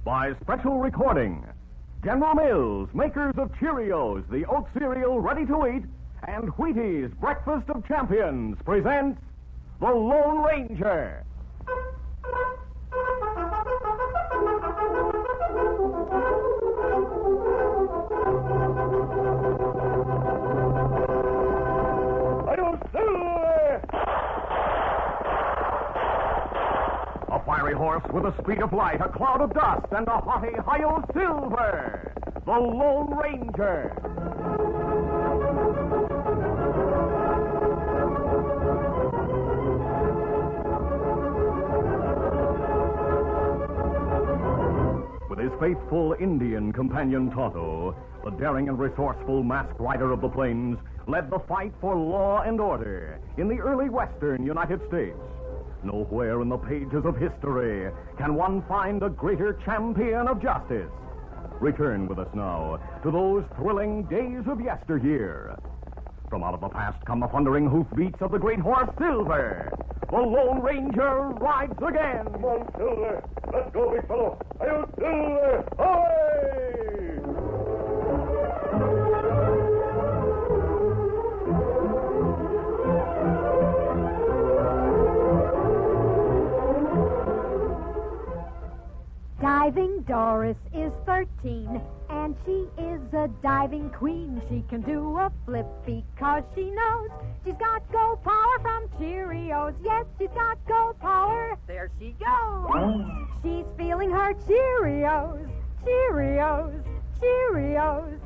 By special recording, General Mills, makers of Cheerios, the oat cereal ready to eat, and Wheaties, breakfast of champions, present The Lone Ranger. A fiery horse with the speed of light, a cloud of dust, and a haughty Hi-Yo Silver, the Lone Ranger. With his faithful Indian companion Tonto, the daring and resourceful masked rider of the plains led the fight for law and order in the early western United States. Nowhere in the pages of history can one find a greater champion of justice. Return with us now to those thrilling days of yesteryear. From out of the past come the thundering hoofbeats of the great horse Silver. The Lone Ranger rides again. Come on, Silver. Let's go, big fellow. Hi-yo, Silver. Away! Diving Doris is 13, and she is a diving queen. She can do a flip because she knows she's got go power from Cheerios. Yes, she's got go power. There she goes. She's feeling her Cheerios, Cheerios, Cheerios.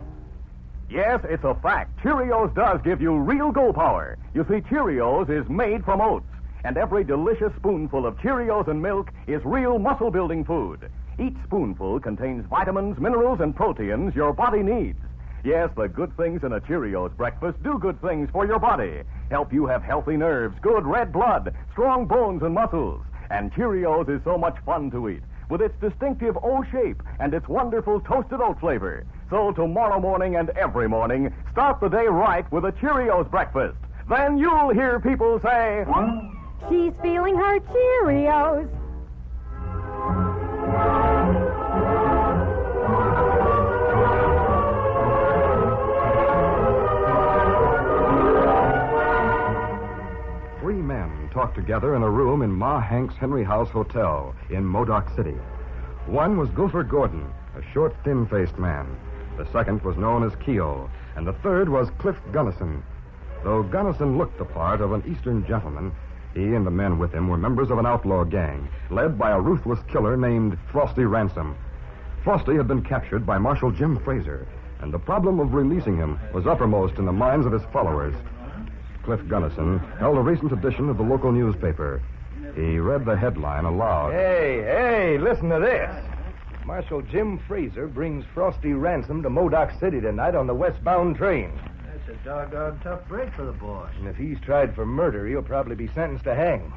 Yes, it's a fact. Cheerios does give you real go power. You see, Cheerios is made from oats, and every delicious spoonful of Cheerios and milk is real muscle-building food. Each spoonful contains vitamins, minerals, and proteins your body needs. Yes, the good things in a Cheerios breakfast do good things for your body. Help you have healthy nerves, good red blood, strong bones and muscles. And Cheerios is so much fun to eat, with its distinctive O shape and its wonderful toasted oat flavor. So tomorrow morning and every morning, start the day right with a Cheerios breakfast. Then you'll hear people say, She's feeling her Cheerios. Three men talked together in a room in Ma Hank's Henry House Hotel in Modoc City. One was Gopher Gordon, a short, thin-faced man. The second was known as Keogh, and the third was Cliff Gunnison. Though Gunnison looked the part of an Eastern gentleman, he and the men with him were members of an outlaw gang, led by a ruthless killer named Frosty Ransom. Frosty had been captured by Marshal Jim Fraser, and the problem of releasing him was uppermost in the minds of his followers. Cliff Gunnison held a recent edition of the local newspaper. He read the headline aloud. Hey, listen to this. Marshal Jim Fraser brings Frosty Ransom to Modoc City tonight on the westbound train. That's a doggone tough break for the boss. And if he's tried for murder, he'll probably be sentenced to hang.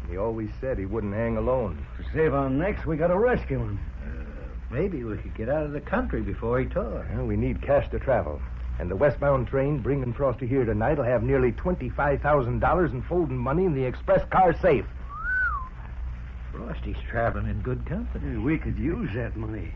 He always said he wouldn't hang alone. To save our necks, we gotta rescue him. Maybe we could get out of the country before he talks. Well, we need cash to travel. And the westbound train bringing Frosty here tonight will have nearly $25,000 in folding money in the express car safe. Frosty's traveling in good company. We could use that money.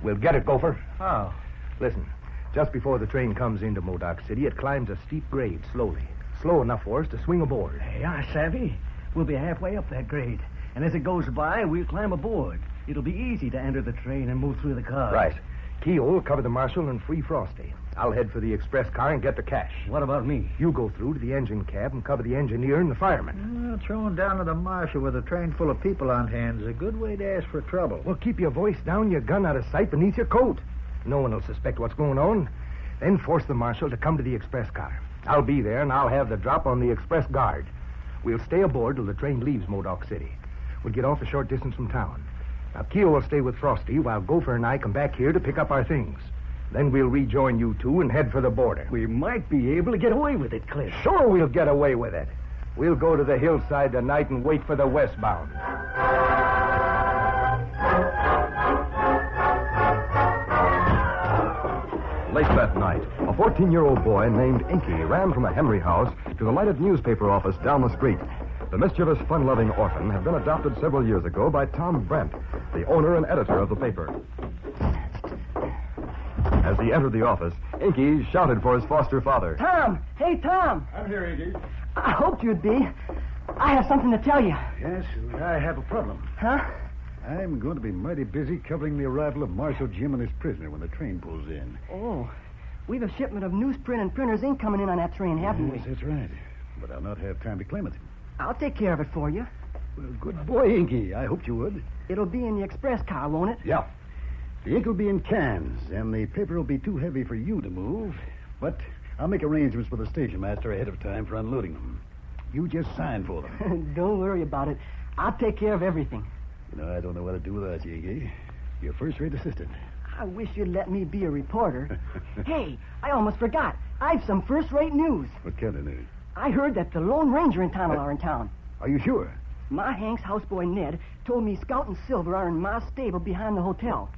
We'll get it, Gopher. How? Listen, just before the train comes into Modoc City, it climbs a steep grade slowly. Slow enough for us to swing aboard. Hey, I savvy. We'll be halfway up that grade. And as it goes by, we'll climb aboard. It'll be easy to enter the train and move through the car. Right. Keogh will cover the marshal and free Frosty. I'll head for the express car and get the cash. What about me? You go through to the engine cab and cover the engineer and the fireman. Well, throwing down to the marshal with a train full of people on hand is a good way to ask for trouble. Well, keep your voice down, your gun out of sight beneath your coat. No one will suspect what's going on. Then force the marshal to come to the express car. I'll be there, and I'll have the drop on the express guard. We'll stay aboard till the train leaves Modoc City. We'll get off a short distance from town. Now, Keogh will stay with Frosty while Gopher and I come back here to pick up our things. Then we'll rejoin you two and head for the border. We might be able to get away with it, Cliff. Sure we'll get away with it. We'll go to the hillside tonight and wait for the westbound. Late that night, a 14-year-old boy named Inky ran from a Henry House to the lighted newspaper office down the street. The mischievous, fun-loving orphan had been adopted several years ago by Tom Brent, the owner and editor of the paper. As he entered the office, Inky shouted for his foster father. Tom! Hey, Tom! I'm here, Inky. I hoped you'd be. I have something to tell you. Yes, I have a problem. Huh? I'm going to be mighty busy covering the arrival of Marshal Jim and his prisoner when the train pulls in. Oh, we've a shipment of newsprint and printer's ink coming in on that train, haven't Yes, we? that's right. But I'll not have time to claim it. I'll take care of it for you. Well, good boy, Inky. I hoped you would. It'll be in the express car, won't it? Yeah. The ink will be in cans, and the paper will be too heavy for you to move. But I'll make arrangements with the station master ahead of time for unloading them. You just sign for them. Don't worry about it. I'll take care of everything. You know, I don't know what to do without you, Inky. You're a first-rate assistant. I wish you'd let me be a reporter. Hey, I almost forgot. I've some first-rate news. What kind of news? I heard that the Lone Ranger and Tonto are in town. Are you sure? Ma Hank's houseboy Ned told me Scout and Silver are in Ma's stable behind the hotel.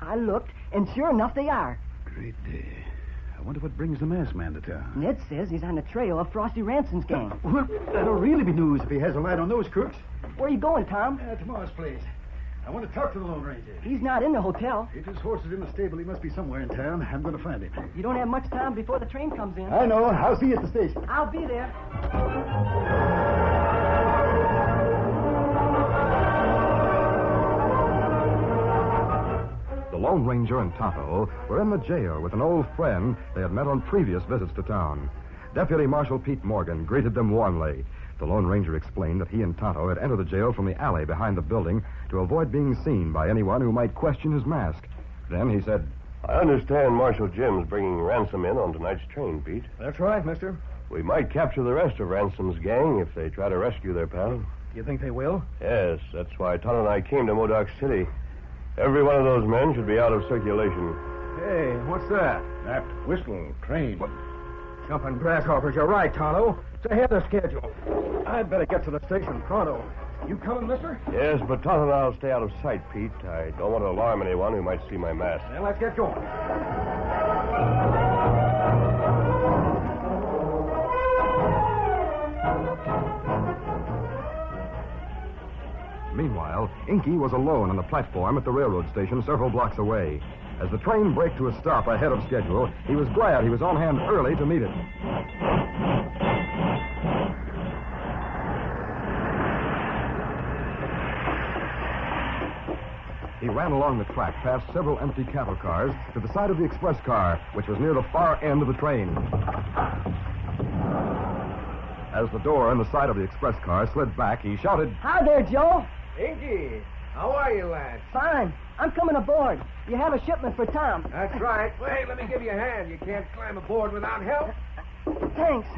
I looked, and sure enough, they are. Great day. I wonder what brings the masked man to town. Ned says he's on the trail of Frosty Ranson's gang. Well, that'll really be news if he has a light on those crooks. Where are you going, Tom? To Ma's place. I want to talk to the Lone Ranger. He's not in the hotel. If his horse is in the stable, he must be somewhere in town. I'm going to find him. You don't have much time before the train comes in. I know. I'll see you at the station. I'll be there. The Lone Ranger and Tonto were in the jail with an old friend they had met on previous visits to town. Deputy Marshal Pete Morgan greeted them warmly. The Lone Ranger explained that he and Tonto had entered the jail from the alley behind the building to avoid being seen by anyone who might question his mask. Then he said, I understand Marshal Jim's bringing Ransom in on tonight's train, Pete. That's right, mister. We might capture the rest of Ransom's gang if they try to rescue their pal. You think they will? Yes, that's why Ton and I came to Modoc City. Every one of those men should be out of circulation. Hey, what's that? That whistle train. Jumping grasshoppers, you're right, Tonto. It's ahead of schedule. I'd better get to the station pronto. You coming, mister? Yes, but Ton and I'll stay out of sight, Pete. I don't want to alarm anyone who might see my mask. Then let's get going. Meanwhile, Inky was alone on the platform at the railroad station several blocks away. As the train braked to a stop ahead of schedule, he was glad he was on hand early to meet it. He ran along the track past several empty cattle cars to the side of the express car, which was near the far end of the train. As the door on the side of the express car slid back, he shouted, Hi there, Joe. Inky, how are you, lad? Fine. I'm coming aboard. You have a shipment for Tom. That's right. Well, hey, let me give you a hand. You can't climb aboard without help. Thanks.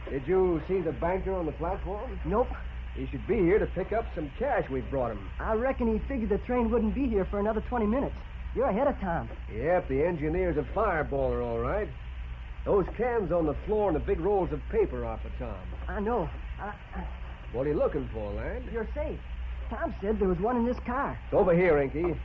Did you see the banker on the platform? Nope. He should be here to pick up some cash we've brought him. I reckon he figured the train wouldn't be here for another 20 minutes. You're ahead of Tom. Yep, the engineer's a fireballer, all right. Those cans on the floor and the big rolls of paper are for Tom. I know. What are you looking for, lad? You're safe. Tom said there was one in this car. It's over here, Inky.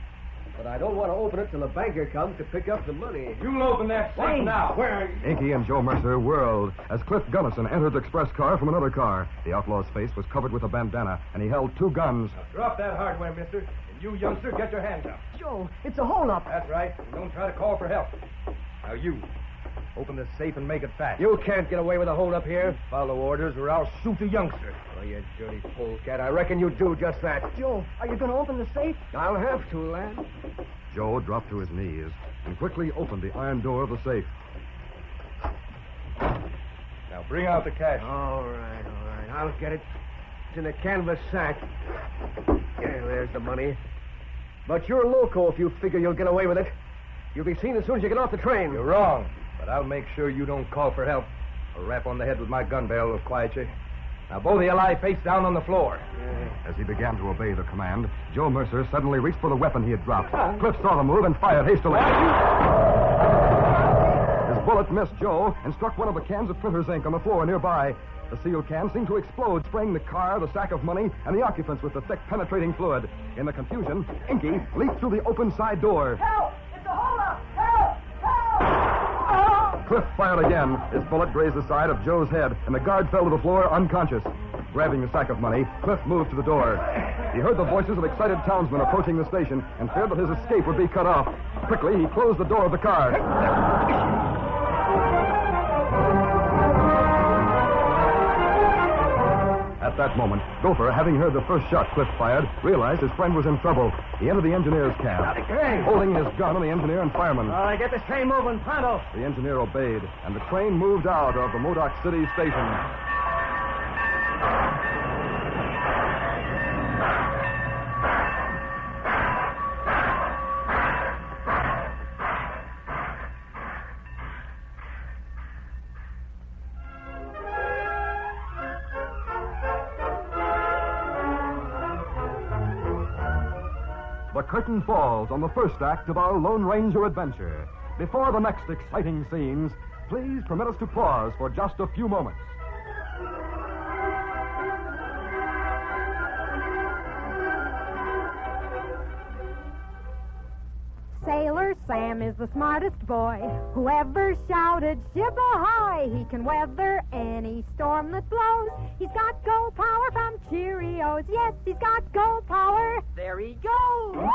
But I don't want to open it till the banker comes to pick up the money. You'll open that safe now. Where are you? Inky and Joe Mercer whirled as Cliff Gunnison entered the express car from another car. The outlaw's face was covered with a bandana, and he held two guns. Drop that hardware, mister. And you, youngster, get your hands up. Joe, it's a holdup. That's right. And don't try to call for help. Now, you. Open this safe and make it fast. You can't get away with a hold up here. Follow orders or I'll shoot the youngster. Oh, you dirty polecat. I reckon you do just that. Joe, are you going to open the safe? I'll have to, lad. Joe dropped to his knees and quickly opened the iron door of the safe. Now, bring out the cash. All right. I'll get it. It's in a canvas sack. Yeah, there's the money. But you're loco if you figure you'll get away with it. You'll be seen as soon as you get off the train. You're wrong. But I'll make sure you don't call for help. A rap on the head with my gun barrel will quiet you. Now, both of you lie face down on the floor. As he began to obey the command, Joe Mercer suddenly reached for the weapon he had dropped. Cliff saw the move and fired hastily. His bullet missed Joe and struck one of the cans of printer's ink on the floor nearby. The sealed can seemed to explode, spraying the car, the sack of money, and the occupants with the thick, penetrating fluid. In the confusion, Inky leaped through the open side door. Help! It's a holdup! Help! Help! Cliff fired again. His bullet grazed the side of Joe's head, and the guard fell to the floor unconscious. Grabbing the sack of money, Cliff moved to the door. He heard the voices of excited townsmen approaching the station and feared that his escape would be cut off. Quickly, he closed the door of the car. At that moment, Gopher, having heard the first shot Cliff fired, realized his friend was in trouble. He entered the engineer's cab, holding his gun on the engineer and fireman. Get this train moving, pronto. The engineer obeyed, and the train moved out of the Modoc City station. The curtain falls on the first act of our Lone Ranger adventure. Before the next exciting scenes, please permit us to pause for just a few moments. Sailor Sam is the smartest boy who ever shouted, "Ship ahoy!" He can weather any storm that blows. He's got go power from Cheerios. Yes, he's got go power. There he goes.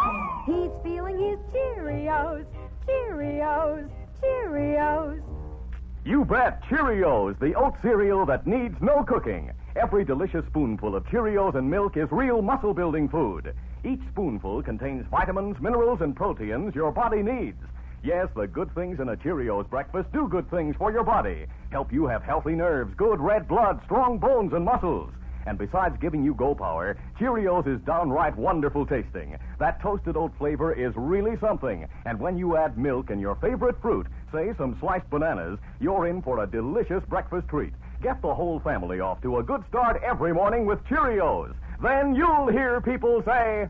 He's feeling his Cheerios. Cheerios. Cheerios. You bet, Cheerios, the oat cereal that needs no cooking. Every delicious spoonful of Cheerios and milk is real muscle-building food. Each spoonful contains vitamins, minerals, and proteins your body needs. Yes, the good things in a Cheerios breakfast do good things for your body. Help you have healthy nerves, good red blood, strong bones, and muscles. And besides giving you go power, Cheerios is downright wonderful tasting. That toasted oat flavor is really something. And when you add milk and your favorite fruit, say some sliced bananas, you're in for a delicious breakfast treat. Get the whole family off to a good start every morning with Cheerios. Then you'll hear people say,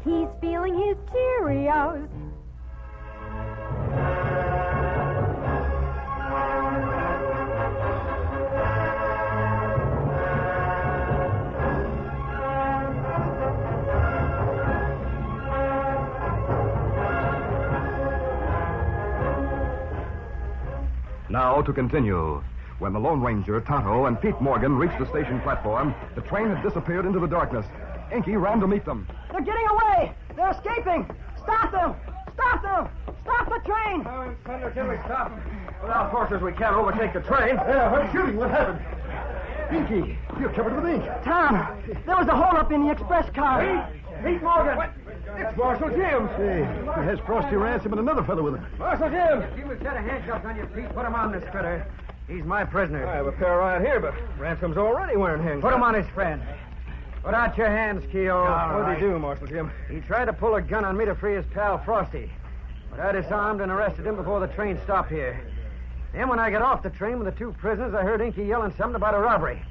He's feeling his Cheerios. Now to continue. When the Lone Ranger, Tonto, and Pete Morgan reached the station platform, the train had disappeared into the darkness. Inky ran to meet them. They're getting away. They're escaping. Stop them. Stop them. Stop the train. How in thunder can we stop them? Without horses, we can't overtake the train. What's shooting? What happened? Inky, you're covered with ink. Tom, there was a holdup in the express car. Pete Morgan. It's Marshal Jim. Say, he has Frosty Ransom and another fellow with him. Marshal Jim. Keep a set of handcuffs on your feet. Put him on this critter. He's my prisoner. I have a pair right here, but Ransom's already wearing handcuffs. Put him on his friend. Put out your hands, Keogh. What'd he do, Marshal Jim? He tried to pull a gun on me to free his pal, Frosty. But I disarmed and arrested him before the train stopped here. Then when I got off the train with the two prisoners, I heard Inky yelling something about a robbery.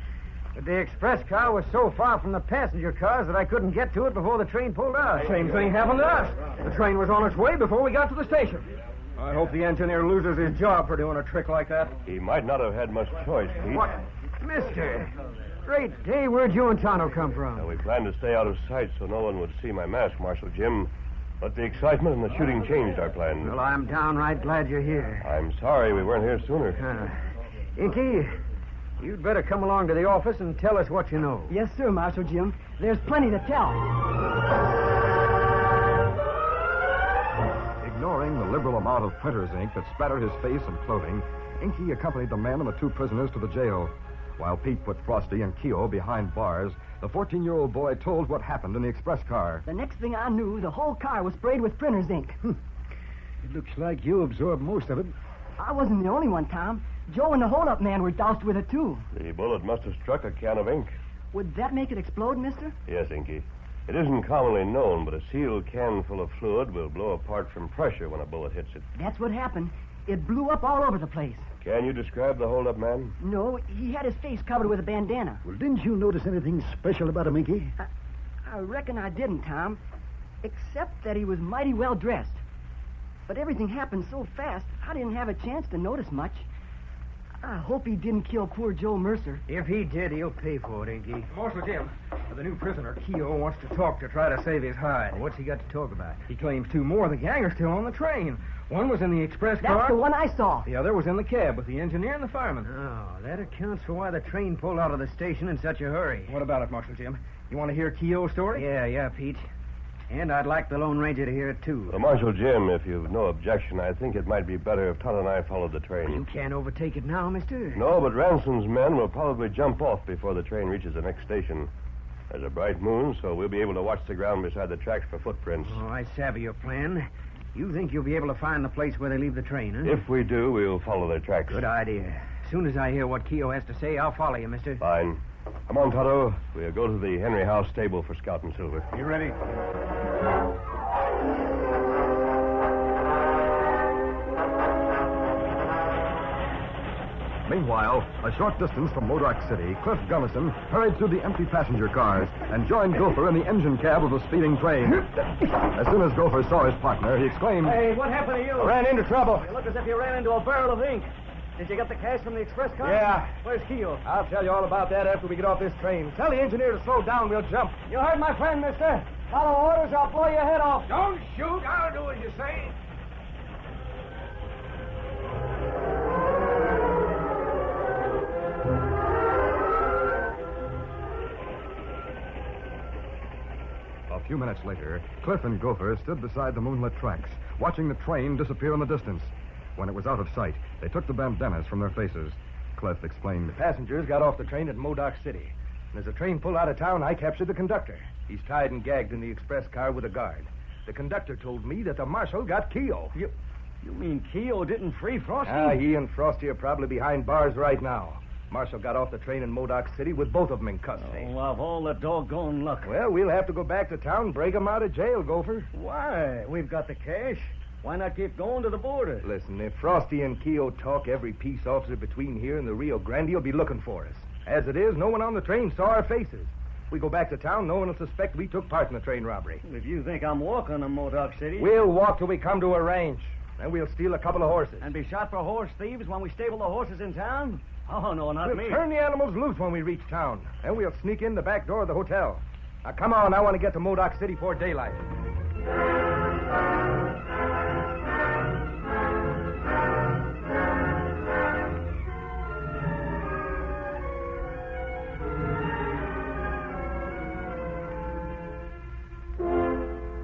But the express car was so far from the passenger cars that I couldn't get to it before the train pulled out. Same thing happened to us. The train was on its way before we got to the station. I hope the engineer loses his job for doing a trick like that. He might not have had much choice, Pete. What? Mister, great day. Where'd you and Tonto come from? We planned to stay out of sight so no one would see my mask, Marshal Jim. But the excitement and the shooting changed our plans. Well, I'm downright glad you're here. I'm sorry we weren't here sooner. Inky, you'd better come along to the office and tell us what you know. Yes, sir, Marshal Jim. There's plenty to tell. Ignoring the liberal amount of printer's ink that spattered his face and clothing, Inky accompanied the men and the two prisoners to the jail. While Pete put Frosty and Keogh behind bars, the 14-year-old boy told what happened in the express car. The next thing I knew, the whole car was sprayed with printer's ink. It looks like you absorbed most of it. I wasn't the only one, Tom. Joe and the hold-up man were doused with it, too. The bullet must have struck a can of ink. Would that make it explode, mister? Yes, Inky. It isn't commonly known, but a sealed can full of fluid will blow apart from pressure when a bullet hits it. That's what happened. It blew up all over the place. Can you describe the hold-up man? No, he had his face covered with a bandana. Well, didn't you notice anything special about him, Inky? I reckon I didn't, Tom. Except that he was mighty well dressed. But everything happened so fast, I didn't have a chance to notice much. I hope he didn't kill poor Joe Mercer. If he did, he'll pay for it, Inky. Marshal Jim, the new prisoner, Keogh, wants to talk to try to save his hide. What's he got to talk about? He claims two more of the gang are still on the train. One was in the express car. That's the one I saw. The other was in the cab with the engineer and the fireman. Oh, that accounts for why the train pulled out of the station in such a hurry. What about it, Marshal Jim? You want to hear Keogh's story? Yeah, Pete. And I'd like the Lone Ranger to hear it, too. Well, Marshal Jim, if you've no objection, I think it might be better if Todd and I followed the train. You can't overtake it now, mister. No, but Ransom's men will probably jump off before the train reaches the next station. There's a bright moon, so we'll be able to watch the ground beside the tracks for footprints. Oh, I savvy your plan. You think you'll be able to find the place where they leave the train, huh? If we do, we'll follow their tracks. Good idea. As soon as I hear what Keogh has to say, I'll follow you, mister. Fine. Come on, Tonto. We'll go to the Henry House stable for Scout and Silver. You ready? Meanwhile, a short distance from Modoc City, Cliff Gunnison hurried through the empty passenger cars and joined Gopher in the engine cab of the speeding train. As soon as Gopher saw his partner, he exclaimed, Hey, what happened to you? I ran into trouble. You look as if you ran into a barrel of ink. Did you get the cash from the express car? Yeah. Where's Keogh? I'll tell you all about that after we get off this train. Tell the engineer to slow down. We'll jump. You heard my friend, mister. Follow orders, I'll blow your head off. Don't shoot. I'll do as you say. A few minutes later, Cliff and Gopher stood beside the moonlit tracks, watching the train disappear in the distance. When it was out of sight, they took the bandanas from their faces. Cliff explained, Passengers got off the train at Modoc City. And as the train pulled out of town, I captured the conductor. He's tied and gagged in the express car with a guard. The conductor told me that the marshal got Keogh. You mean Keogh didn't free Frosty? He and Frosty are probably behind bars right now. Marshal got off the train in Modoc City with both of them in custody. Oh, of all the doggone luck. Well, we'll have to go back to town and break them out of jail, Gopher. Why? We've got the cash. Why not keep going to the border? Listen, if Frosty and Keogh talk, every peace officer between here and the Rio Grande will be looking for us. As it is, no one on the train saw our faces. If we go back to town, no one will suspect we took part in the train robbery. If you think I'm walking to Modoc City... We'll walk till we come to a range. Then we'll steal a couple of horses. And be shot for horse thieves when we stable the horses in town? Oh, no, not We'll me. turn the animals loose when we reach town. Then we'll sneak in the back door of the hotel. Now, come on. I want to get to Modoc City before daylight.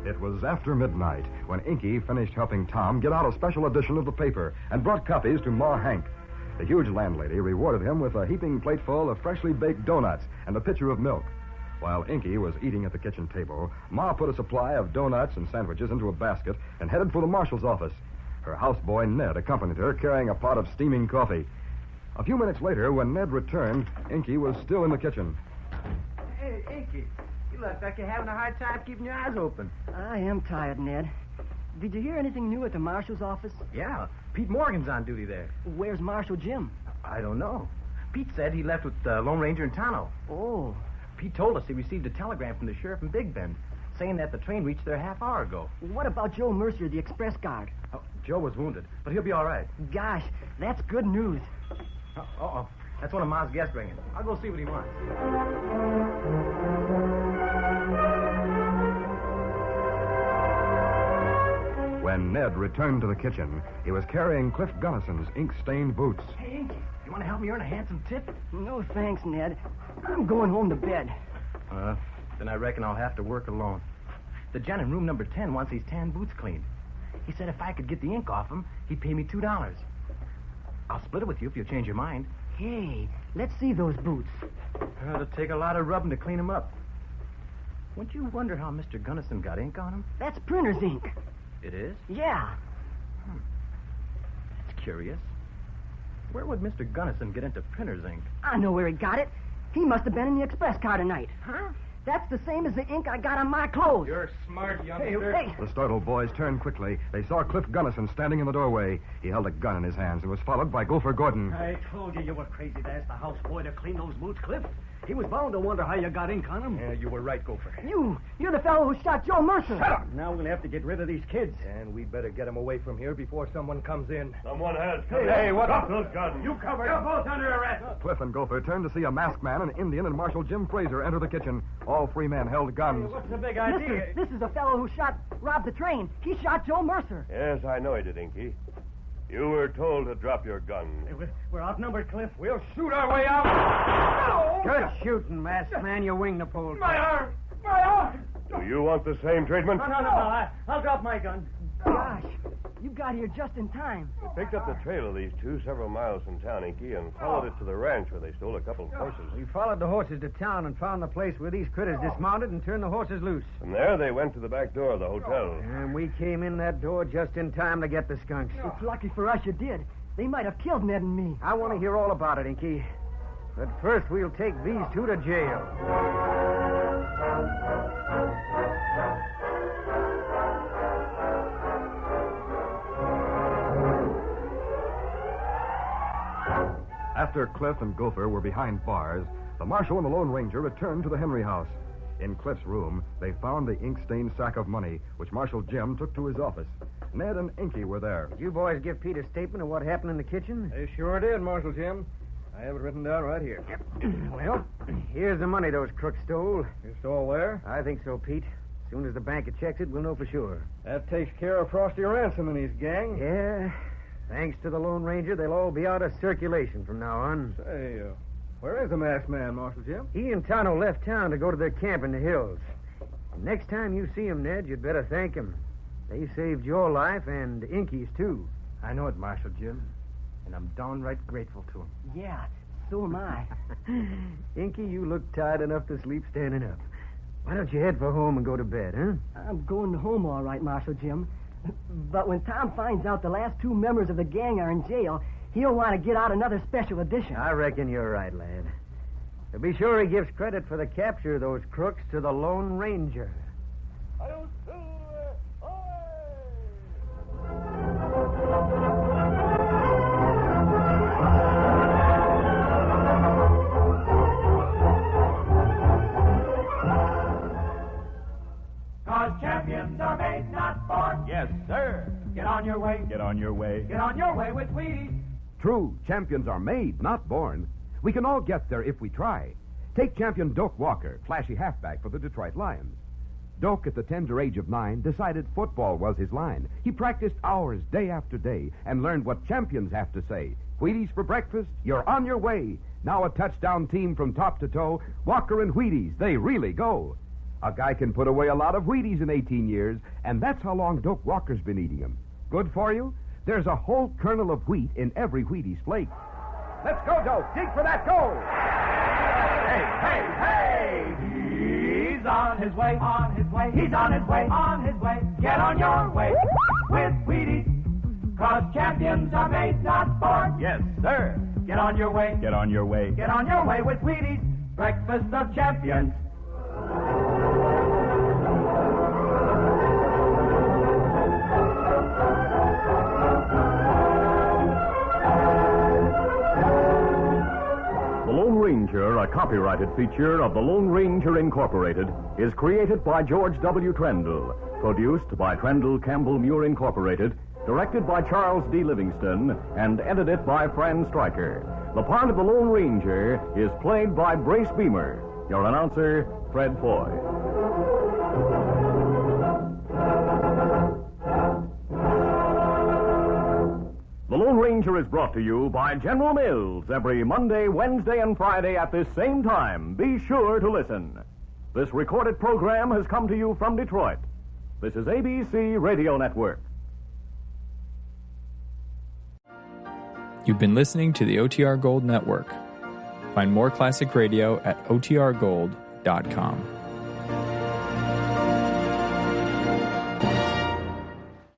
It was after midnight when Inky finished helping Tom get out a special edition of the paper and brought copies to Ma Hank. The huge landlady rewarded him with a heaping plateful of freshly baked donuts and a pitcher of milk. While Inky was eating at the kitchen table, Ma put a supply of donuts and sandwiches into a basket and headed for the marshal's office. Her houseboy, Ned, accompanied her, carrying a pot of steaming coffee. A few minutes later, when Ned returned, Inky was still in the kitchen. Hey, Inky. You look like you're having a hard time keeping your eyes open. I am tired, Ned. Did you hear anything new at the marshal's office? Yeah, Pete Morgan's on duty there. Where's Marshal Jim? I don't know. Pete said he left with the Lone Ranger in Tonto. Oh. Pete told us he received a telegram from the sheriff in Big Bend saying that the train reached there a half hour ago. What about Joe Mercer, the express guard? Oh, Joe was wounded, but he'll be all right. Gosh, that's good news. Uh-oh. That's one of Ma's guests ringing. I'll go see what he wants. When Ned returned to the kitchen, he was carrying Cliff Gunnison's ink-stained boots. Hey, Inky, you want to help me earn a handsome tip? No thanks, Ned. I'm going home to bed. Then I reckon I'll have to work alone. The gent in room number 10 wants these tan boots cleaned. He said if I could get the ink off them, he'd pay me $2. I'll split it with you if you'll change your mind. Hey, let's see those boots. It'll take a lot of rubbing to clean them up. Wouldn't you wonder how Mr. Gunnison got ink on them? That's printer's ink. It is? Yeah. That's curious. Where would Mr. Gunnison get into printer's ink? I know where he got it. He must have been in the express car tonight. Huh? That's the same as the ink I got on my clothes. You're smart, youngster. Hey. The startled boys turned quickly. They saw Cliff Gunnison standing in the doorway. He held a gun in his hands and was followed by Gopher Gordon. I told you were crazy to ask the houseboy to clean those boots, Cliff. He was bound to wonder how you got ink on them. Yeah, you were right, Gopher. You're the fellow who shot Joe Mercer. Shut up! Now we'll have to get rid of these kids. And we'd better get them away from here before someone comes in. Someone has. Hey, what? Drop those guns. You cover. You're both under arrest. Cliff and Gopher turned to see a masked man, an Indian, and Marshal Jim Fraser enter the kitchen. All three men held guns. What's the big Mister, idea? this is the fellow who robbed the train. He shot Joe Mercer. Yes, I know he did, Inky. You were told to drop your gun. We're outnumbered, Cliff. We'll shoot our way out. Good shooting, masked man. You wing the pole. My arm! My arm! Do you want the same treatment? No. I'll drop my gun. Gosh, you got here just in time. We picked up the trail of these two several miles from town, Inky, and followed it to the ranch where they stole a couple of horses. We followed the horses to town and found the place where these critters dismounted and turned the horses loose. From there, they went to the back door of the hotel. And we came in that door just in time to get the skunks. It's lucky for us you did. They might have killed Ned and me. I want to hear all about it, Inky. But first, we'll take these two to jail. After Cliff and Gopher were behind bars, the marshal and the Lone Ranger returned to the Henry house. In Cliff's room, they found the ink-stained sack of money, which Marshal Jim took to his office. Ned and Inky were there. Did you boys give Pete a statement of what happened in the kitchen? They sure did, Marshal Jim. I have it written down right here. Well, here's the money those crooks stole. You stole where? I think so, Pete. As soon as the banker checks it, we'll know for sure. That takes care of Frosty Ransom and his gang. Yeah. Thanks to the Lone Ranger, they'll all be out of circulation from now on. Say, where is the masked man, Marshal Jim? He and Tonto left town to go to their camp in the hills. Next time you see him, Ned, you'd better thank him. They saved your life and Inky's, too. I know it, Marshal Jim, and I'm downright grateful to him. Yeah, so am I. Inky, you look tired enough to sleep standing up. Why don't you head for home and go to bed, huh? I'm going home all right, Marshal Jim. But when Tom finds out the last two members of the gang are in jail, he'll want to get out another special edition. I reckon you're right, lad. But be sure he gives credit for the capture of those crooks to the Lone Ranger. Champions are made, not born. Yes, sir. Get on your way. Get on your way. Get on your way with Wheaties. True, champions are made, not born. We can all get there if we try. Take champion Doak Walker, flashy halfback for the Detroit Lions. Doak, at the tender age of 9, decided football was his line. He practiced hours, day after day, and learned what champions have to say. Wheaties for breakfast, you're on your way. Now a touchdown team from top to toe. Walker and Wheaties, they really go. A guy can put away a lot of Wheaties in 18 years, and that's how long Doak Walker's been eating them. Good for you? There's a whole kernel of wheat in every Wheaties flake. Let's go, Doak. Dig for that goal. Hey! He's on his way, on his way. He's on his way, on his way. Get on your way with Wheaties. 'Cause champions are made, not born. Yes, sir. Get on your way. Get on your way. Get on your way with Wheaties. Breakfast of champions. The Lone Ranger, a copyrighted feature of the Lone Ranger Incorporated, is created by George W. Trendle, produced by Trendle Campbell Muir Incorporated, directed by Charles D. Livingston, and edited by Fran Stryker. The part of the Lone Ranger is played by Brace Beamer. Your announcer, Fred Foy. The Lone Ranger is brought to you by General Mills every Monday, Wednesday, and Friday at this same time. Be sure to listen. This recorded program has come to you from Detroit. This is ABC Radio Network. You've been listening to the OTR Gold Network. Find more classic radio at otrgold.com.